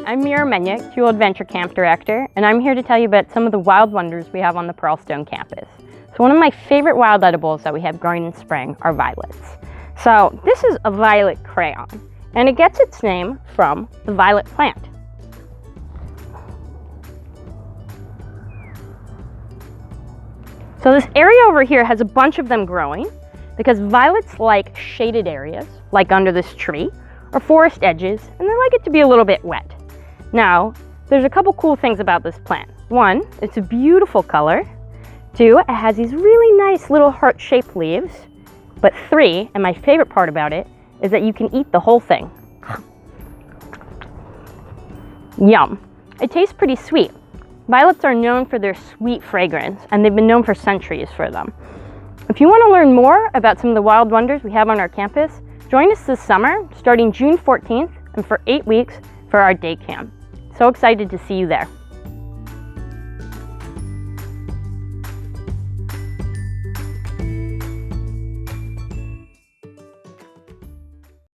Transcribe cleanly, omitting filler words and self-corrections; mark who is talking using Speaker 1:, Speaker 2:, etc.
Speaker 1: I'm Mira Menyuk, Tiyul Adventure Camp Director, and I'm here to tell you about some of the wild wonders we have on the Pearlstone campus. So one of my favorite wild edibles that we have growing in spring are violets. So this is a violet crayon, and it gets its name from the violet plant. So this area over here has a bunch of them growing because violets like shaded areas, like under this tree, or forest edges, and they like it to be a little bit wet. Now, there's a couple cool things about this plant. One, it's a beautiful color. Two, it has these really nice little heart-shaped leaves. But three, and my favorite part about it, is that you can eat the whole thing. Yum. It tastes pretty sweet. Violets are known for their sweet fragrance, and they've been known for centuries for them. If you want to learn more about some of the wild wonders we have on our campus, join us this summer, starting June 14th, and for 8 weeks for our day camp. So excited to see you there.